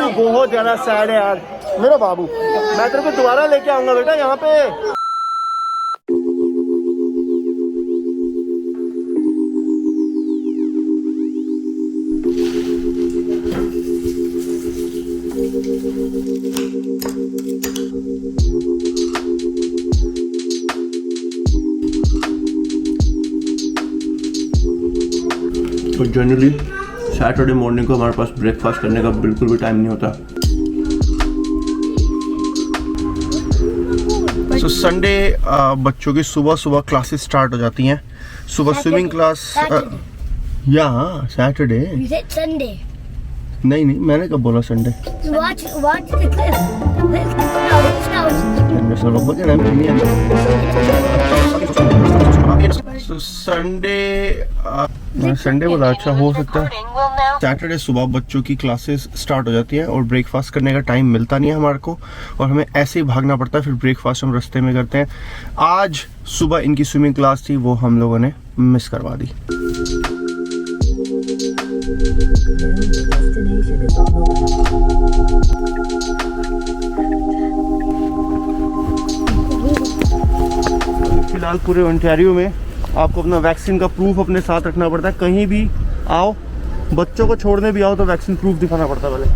तू बहुत ज्यादा सैड है यार मेरा बाबू। मैं तेरे को दोबारा लेके आऊंगा बेटा यहाँ पे। तो जनरली सैटरडे मॉर्निंग को हमारे पास ब्रेकफास्ट करने का बिल्कुल भी टाइम नहीं होता। तो संडे बच्चों की सुबह सुबह क्लासेस स्टार्ट हो जाती हैं। सुबह स्विमिंग क्लास या सैटरडे संडे नहीं मैंने कब बोला संडे। संडे बोला, अच्छा हो सकता है। सैटरडे सुबह बच्चों की क्लासेस स्टार्ट हो जाती है और ब्रेकफास्ट करने का टाइम मिलता नहीं है हमारे को, और हमें ऐसे ही भागना पड़ता है। फिर ब्रेकफास्ट हम रास्ते में करते हैं। आज सुबह इनकी स्विमिंग क्लास थी, वो हम लोगों ने मिस करवा दी। फिलहाल पूरे ओंटारियो में आपको अपना वैक्सीन का प्रूफ अपने साथ रखना पड़ता है। कहीं भी आओ, बच्चों को छोड़ने भी आओ तो वैक्सीन प्रूफ दिखाना पड़ता है पहले।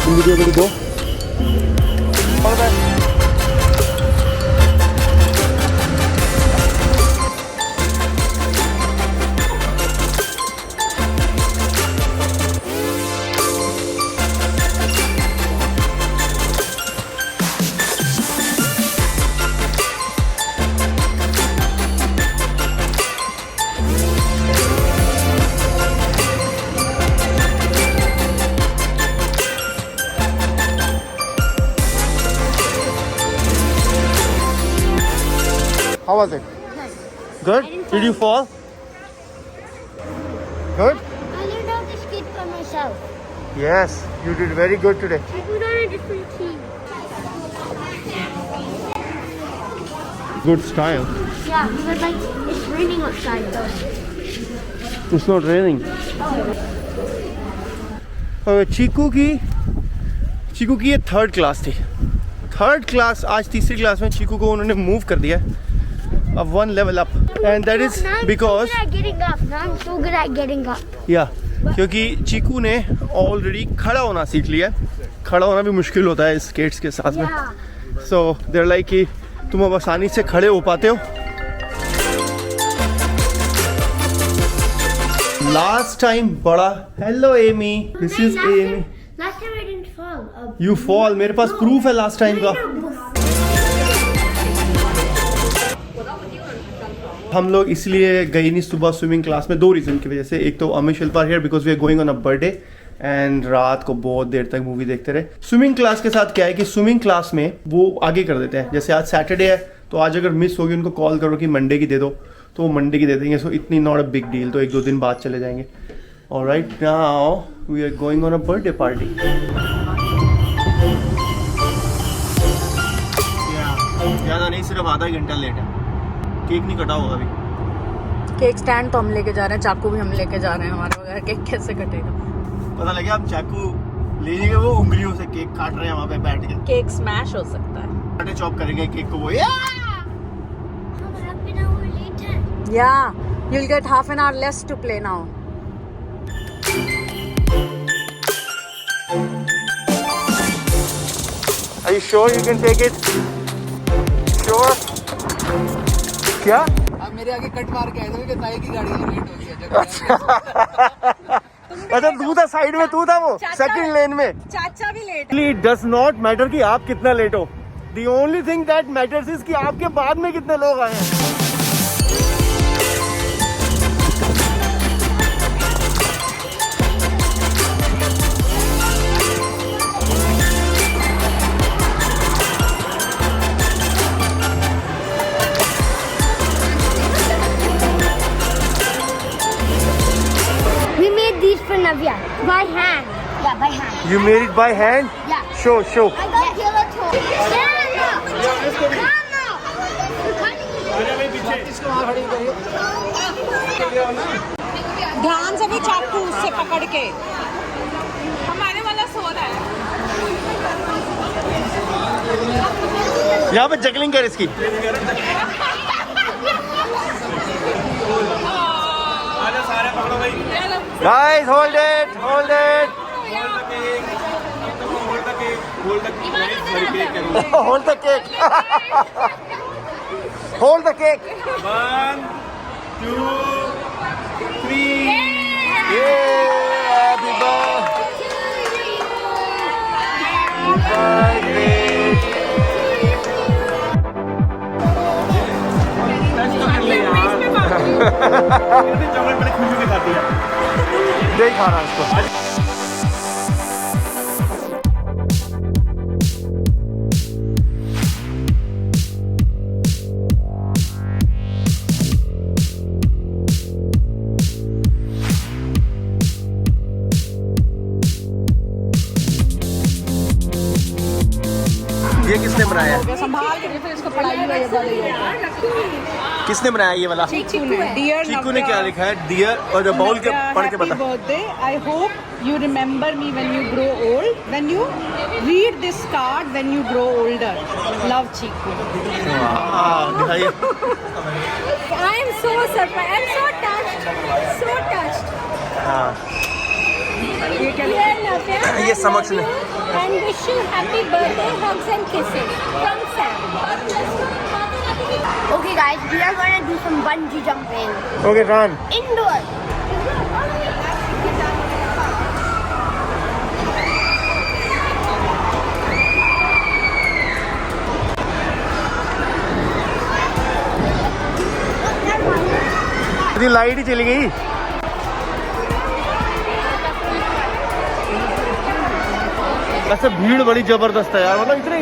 Will you be able to go? All right. How was it? Good? Did you fall? Good? I learned how to skate by myself. Yes, you did very good today. I put on a different team. Good style. Yeah, because like it's raining outside though. It's not raining. चीकू की ये third class थी। Third class आज तीसरी class में चीकू को उन्होंने move कर दिया है अब 1 level up, and that is because क्योंकि चीकू ने ऑलरेडी खड़ा होना सीख लिया। खड़ा होना भी मुश्किल होता है स्केट्स के साथ में। सो देयर लाइक कि तुम अब आसानी से खड़े हो पाते हो। लास्ट टाइम बड़ा hello Amy, this is Amy. Last time I didn't fall. You fall, मेरे पास प्रूफ है लास्ट टाइम का। हम लोग इसलिए गए नहीं सुबह स्विमिंग क्लास में, 2 रीज़न की वजह से। एक तो Amit Shilpa here because we are going on a birthday, and रात को बहुत देर तक मूवी देखते रहे। स्विमिंग क्लास के साथ क्या है कि स्विमिंग क्लास में वो आगे कर देते हैं। जैसे आज सैटरडे है तो आज अगर मिस होगी उनको कॉल करो कि मंडे की दे दो, तो वो मंडे की दे देंगे। सो इतनी नॉट अ बिग डील, तो 1-2 दिन बाद चले जाएंगे। Alright, now we are going on a birthday party. ज़्यादा नहीं, सिर्फ आधा घंटा लेट है। केक नहीं कटा होगा अभी। केक स्टैंड तो हम लेके जा रहे हैं, चाकू भी हम लेके जा रहे हैं। हमारे बगैर केक कैसे कटेगा? पता लगे आप चाकू ले जाएंगे, वो उंगलियों से केक काट रहे हैं वहाँ पे बैठ के। केक स्मैश हो सकता है। काटे चॉप करेंगे केक को वो। Yeah, you'll get half an hour less to play now. Are you sure you can take it? Sure? क्या? अब मेरे आगे कट मार के आए थे कि ताई की गाड़ी लेट हो गई है। अच्छा तू था साइड में, तू था वो सेकंड लेन में। चाचा भी let it does not matter कि आप कितना लेट हो, the only thing that matters is कि आपके बाद में कितने लोग आए हैं। We made these for Navya by hand. Yeah, by hand. You made it by hand? Yeah. Show. I got yellow toy. ध्यान से भी चाकू उससे पकड़ के। हमारे वाला सो रहा है। यहाँ पे जगलिंग कर इसकी। Guys, hold it. Hold the cake. Hold the cake. 1, 2, 3. Yeah, happy chocolate बड़ी खुशी के खाती है। नहीं खा रहा इसको। ये किसने बनाया? संभाल के फिर इसको पढ़ाई में ये वाली किसने बनाया ये वाला? चीकू ने। डियर चीकू ने क्या लिखा है? डियर और बाउल के पढ़ के बता। Birthday I hope you remember me when you grow old when you read this card when you grow older love Cheeku. दिखाइए। I am so surprised. I'm so touched. So touched. हाँ Dear Navya, ये I समक्ष love में। you and wish you happy birthday, hugs and kisses from Sam. Okay guys, we are gonna do some bungee jumping. Okay run. Indoor. Light ही चली गई। वैसे भीड़ बड़ी जबरदस्त है यार, मतलब इतने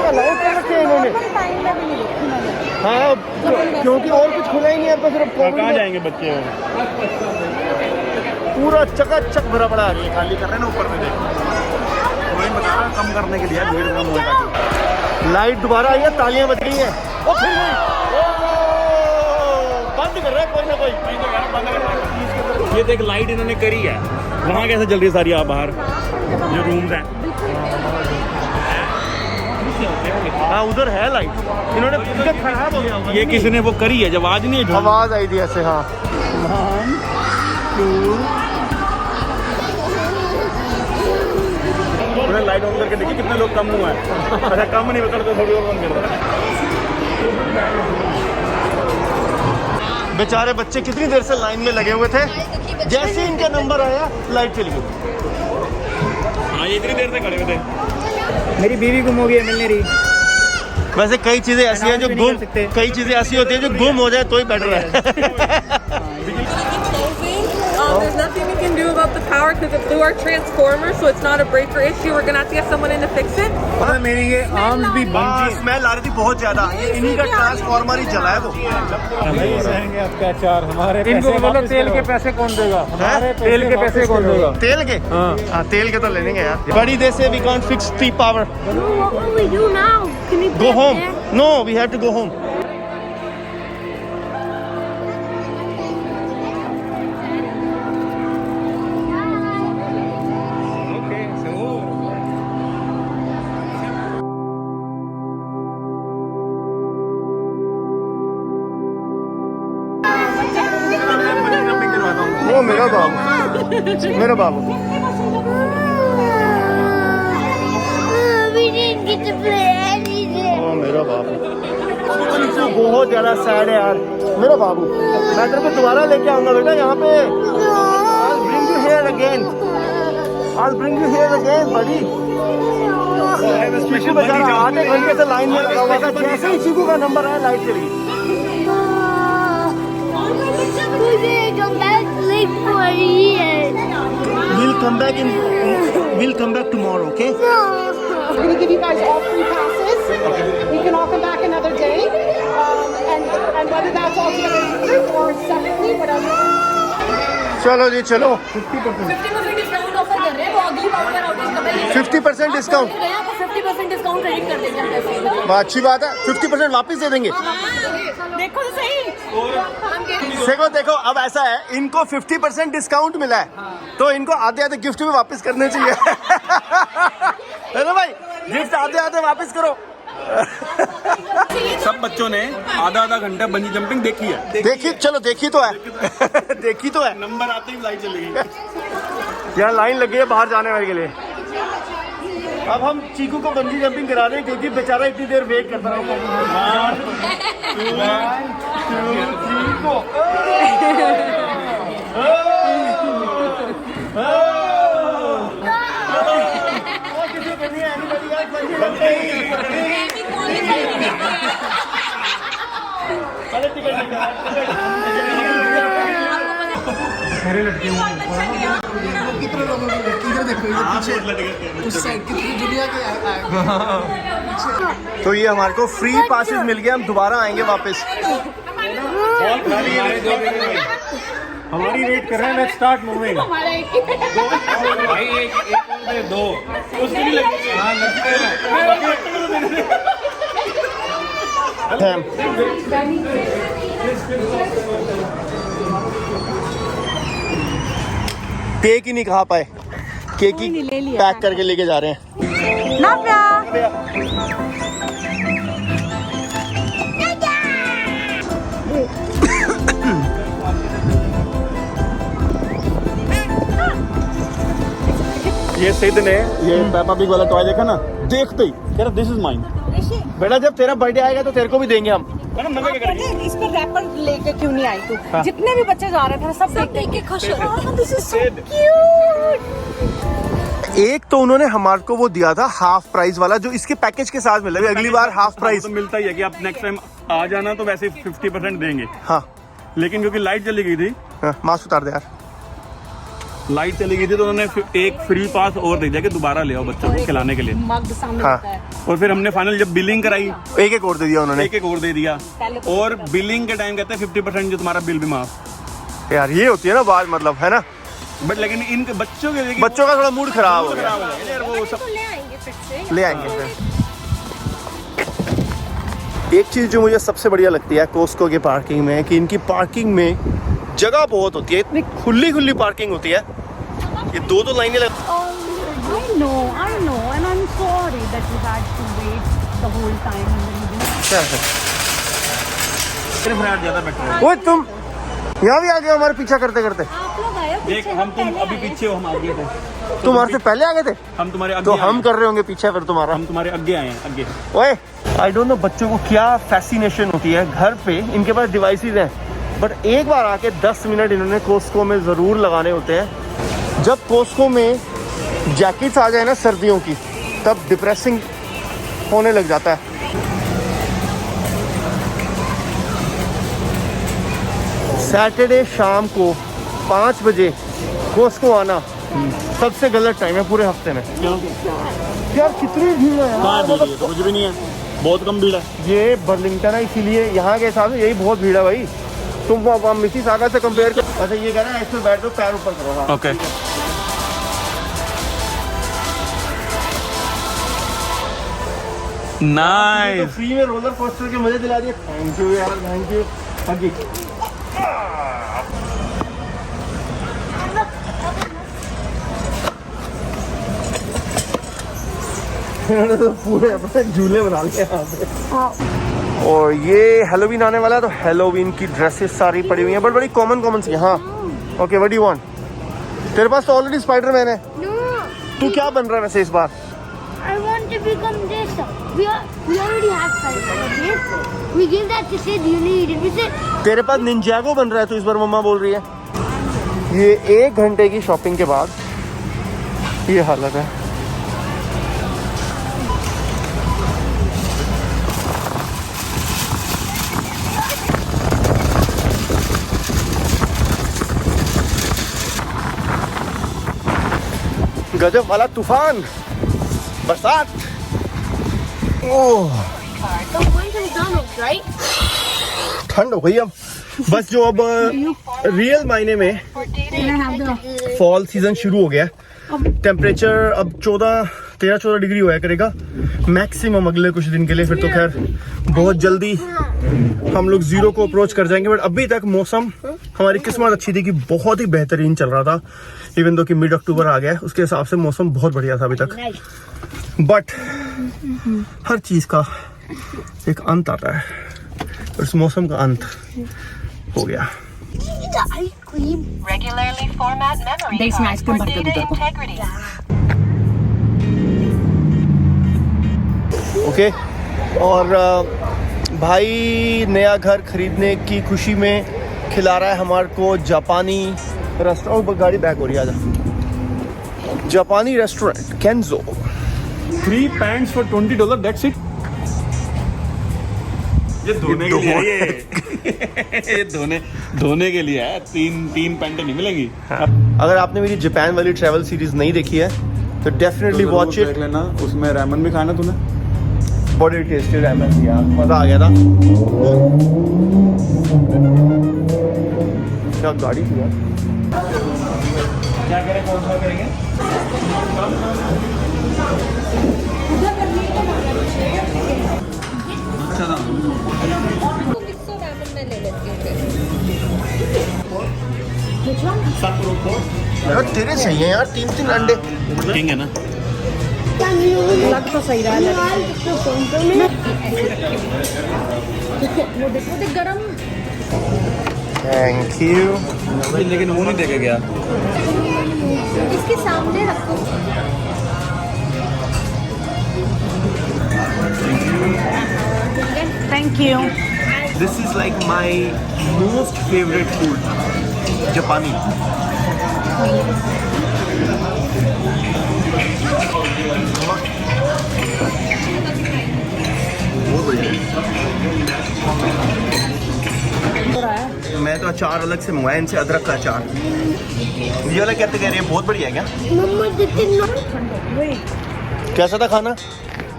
अलाउ कर रखे हैं इन्होंने। हाँ क्योंकि और कुछ खुला ही नहीं है, सिर्फ कहाँ जाएंगे बच्चे? पूरा चकाचक भरा पड़ा है। खाली कर रहे हैं ना ऊपर में, देख वही बता रहा कम करने के लिए, भीड़ कम हो जाती। लाइट दोबारा आई है, तालियां बज गई हैं। ओ फिर गई। ओ, बंद कर रहा है कोई ना कोई। ये देख लाइट इन्होंने करी है, वहाँ कैसे जल रही है सारी? आप बाहर जो रूम्स हैं, हाँ उधर है लाइट, इन्होंने खराब हो गया होगा। ये किसी ने वो करी है, जब आवाज नहीं है, आवाज आई थी ऐसे। हाँ 1, 2 लाइट ऑन करके देखिए कितने लोग कम हुआ है। अच्छा कम नहीं बता तो थोड़ी और बंद कर रहा है। बेचारे बच्चे कितनी देर से लाइन में लगे हुए थे, जैसे ही इनका नंबर आया लाइट चली गई। हाँ ये इतनी देर से खड़े हुए थे। मेरी बीवी गुम हो गई है, मिल नहीं रही। वैसे कई चीजें ऐसी हैं जो गुम, कई चीजें ऐसी होती है जो गुम हो जाए तो ही बेटर है। There's nothing we can do about the power because it blew our transformer, so it's not a breaker issue. We're gonna have to get someone in to fix it. पता मेरी ये आर्म्स भी smell आ रही थी बहुत ज्यादा, इन्हीं का ट्रांसफार्मर ही जला है वो। रहेंगे अत्याचार हमारे। इनको बोलो तेल के पैसे कौन देगा? तेल के पैसे कौन देगा? तेल के? हाँ तेल के तो ले लेंगे यार। बड़ी देर से we can't fix the power. No, what will we do now? Can we Go get home. there? No, we have to go home. वो मेरा बाबू, मेरा बाबू। We didn't get to play anything. वो मेरा बाबू। बहुत ज्यादा सैड है यार मेरा बाबू। मैं तेरे को दोबारा लेके आऊंगा बेटा यहाँ पे। I'll bring you here again. I'll bring you here again, buddy. चीकू बेचारा आधे घंटे से लाइन में लगा हुआ था, जैसे ही चीकू का नंबर आया लाइट चली गई। We'll come back tomorrow, okay? I'm going to give you guys all free passes. You can all come back another day. And whether that's all together as a group or separately, whatever. चलो जी चलो। 50% discount offer कर रहे हैं, वो अगली बार अगर outing कर रहे हैं 50% डिस्काउंट। 50% डिस्काउंट क्रेडिट कर देंगे हम पैसे। बहुत अच्छी बात है, 50% वापस दे देंगे। देखो तो सही। देखो अब ऐसा है, इनको 50% डिस्काउंट मिला है तो इनको आधे आधे गिफ्ट भी वापस करने चाहिए। है ना भाई, गिफ्ट आधे आधे वापस करो। सब बच्चों ने आधा आधा घंटा बंजी जंपिंग देखी है। देखी, चलो देखी तो है। देखी तो है। नंबर आते ही लाइन चली गई। यहाँ लाइन लगी है बाहर जाने वाले के लिए। अब हम चीकू को बंजी जंपिंग करा रहे हैं क्योंकि बेचारा इतनी देर वेट करता रहा। 1 2 3 go। कितने लोगों को इधर देखो, इधर पीछे उस साइड कितनी दुनिया के तो ये हमारे को फ्री पासेस मिल गए, हम दोबारा आएंगे वापस। हमारी वेट कर रहे हैं। Let's start moving. भाई एक दो उसकी भी लगेगी। हाँ लगते हैं। केक ही नहीं खा पाए, केक ही पैक करके लेके जा रहे हैं। नव्या। ये सिद्ध ने ये पेपा पिग वाला टॉय देखा ना, देखते ही कह रहा दिस इज माइन। बेटा जब तेरा बर्थडे आएगा तो तेरे को भी देंगे हम। इस पर रैपर लेके क्यों नहीं आई तू? जितने भी बच्चे जा रहे थे सब देख के खुश हो रहे। This is so cute. एक तो उन्होंने हमारे को वो दिया था हाफ प्राइस वाला, जो इसके पैकेज के साथ मिला। अगली बार हाफ प्राइस तो मिलता ही है कि आप नेक्स्ट टाइम आ जाना तो वैसे 50% देंगे। हाँ, लेकिन क्योंकि लाइट चली गई थी, मास्क उतार दे यार। लाइट चली गई थी तो उन्होंने एक फ्री पास और दे दिया कि दोबारा ले आओ बच्चों को खिलाने के लिए। मग सामने हाँ। होता है। और फिर हमने फाइनल जब बिलिंग कराई, एक और दे दिया उन्होंने। एक और दे दिया। और बिलिंग के टाइम कहते हैं 50% जो तुम्हारा बिल भी माफ। यार ये होती है ना बात, मतलब है ना। बट लेकिन इनके बच्चों के बच्चों का थोड़ा मूड खराब हो गया। यार वो सब ले आएंगे फिर से। ले आएंगे फिर। एक चीज जो मुझे सबसे बढ़िया लगती है कोस्को के पार्किंग में, कि इनकी पार्किंग में जगह बहुत होती है, इतनी खुली खुली पार्किंग होती है। ये दो लाइनें लग। I know, and I'm sorry that you had to wait the whole time and then you didn't. क्या है? सिर्फ फ्लैट ज्यादा बेटर है। ओए तुम यहाँ भी आ गए हमारे पीछा करते करते। आप लोग आए हो देख हम तुम अभी पीछे हो, हम आगे थे। तुम हमारे से पहले आ गए थे, हम तुम्हारे तो आगे हम आए कर रहे होंगे पीछे फिर तुम्हारा। हम तुम्हारे आगे आए हैं आगे। ओए आई डोंट नो बच्चों को क्या फैसिनेशन होती है। घर पे इनके पास डिवाइसेस हैं, बट एक बार आके 10 मिनट इन्होंने कोस्को में ज़रूर लगाने होते हैं। जब कोस्को में जैकेट्स आ जाए ना सर्दियों की, तब डिप्रेसिंग होने लग जाता है। सैटरडे शाम को 5 बजे कोस्को आना सबसे गलत टाइम है पूरे हफ्ते में। यार कितनी भीड़ है यार। तो कुछ भी नहीं है, बहुत कम भीड़ है। ये बर्लिंगटन है, इसीलिए यहाँ के हिसाब से यही बहुत भीड़ है भाई। तुम मिसिसागा से कंपेयर कर। अच्छा ये कह रहा है इसमें बैठ दो, पैर ऊपर करो। हाँ ओके नाइस। फ्री में रोलर कोस्टर के मजे दिला दिए। थैंक यू यार, थैंक यू। आगे तो पूरे अपने झूले बना लिए यहाँ पे। और ये हैलोवीन आने वाला है, तो हैलोवीन की ड्रेसेस सारी पड़ी हुई हैं, बट बड़ी कॉमन सी। हाँ okay, what do you want? तेरे पास तो ऑलरेडी स्पाइडरमैन है। No, तू क्या बन रहा है वैसे इस बार? I want want to become this. We already have 5 minutes. We give that to Sid. You need it. We said तेरे पास निंजागो बन रहा है तो इस बार मम्मा बोल रही है। ये 1 घंटे की शॉपिंग के बाद ये हालत है। गजब वाला तूफान, बरसात। ओह we're going to McDonald's, right? ठंड हो गई अब। बस जो अब रियल मायने में फॉल सीजन शुरू हो गया। टेम्परेचर अब 13-14 डिग्री होया करेगा मैक्सिमम अगले कुछ दिन के लिए। फिर तो खैर बहुत जल्दी हम लोग 0 को अप्रोच कर जाएंगे। बट अभी तक मौसम, हमारी किस्मत अच्छी थी कि बहुत ही बेहतरीन चल रहा था। इवन दो कि मिड अक्टूबर आ गया, उसके हिसाब से मौसम बहुत बढ़िया था अभी तक। बट हर चीज़ का एक अंत आता है, उस मौसम का अंत हो गया। Regularly format memory cards for data integrity. Okay और भाई नया घर खरीदने की खुशी में खिला रहा है हमारे को जापानी रेस्टोरेंट। गाड़ी बैक हो रही है, आजा। जापानी restaurant केंजो। 3 pants for $20, that's it. ये धोने के लिए है ये धोने के लिए है। तीन पैंटें नहीं मिलेंगी। अगर आपने मेरी जापान वाली ट्रैवल सीरीज नहीं देखी है तो डेफिनेटली वॉच इट। देख लेना, उसमें रैमन भी खाना तूने। बड़ी टेस्टी रैमेन यार, मजा आ गया था। क्या गाड़ी थी यार। क्या करें, कौन सा करेंगे? अच्छा था। मिक्सो रामेन में ले लेती हूँ। यार तेरे सही है यार, 3 अंडे। किंग है ना। लग तो सही रहा है। वो देख गरम। Thank you. लेकिन वो नहीं देके गया। इसके सामने रखो। Thank you. This is like my most favorite food, Japani. मैं तो अचार अलग से मंगवाया इनसे, अदरक का अचार। ये वाला क्या कह रही है, बहुत बढ़िया है क्या? Mama didn't कैसा था खाना?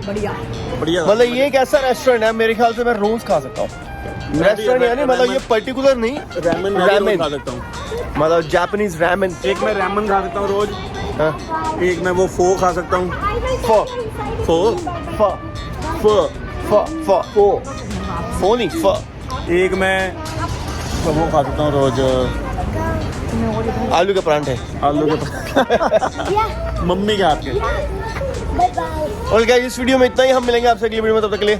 बढ़िया। बढ़िया। मतलब ये एक ऐसा रेस्टोरेंट है मेरे ख्याल से मैं रोज खा सकता हूँ। रेस्टोरेंट यानी मतलब ये पर्टिकुलर नहीं, रैमन खा सकता हूँ। मतलब जापानीज रैमन। एक मैं रैमन खा सकता हूँ रोज। हाँ। एक मैं वो फो खा सकता हूँ। फो फो फो फो फो फो फो फो नहीं फो। एक मैं वो खा सकता हूँ रोज, आलू के परांठे। आलू के मम्मी के हाथ के। Bye bye. और गाइस इस वीडियो में इतना ही। हम मिलेंगे आपसे अगली वीडियो में, तब तक के लिए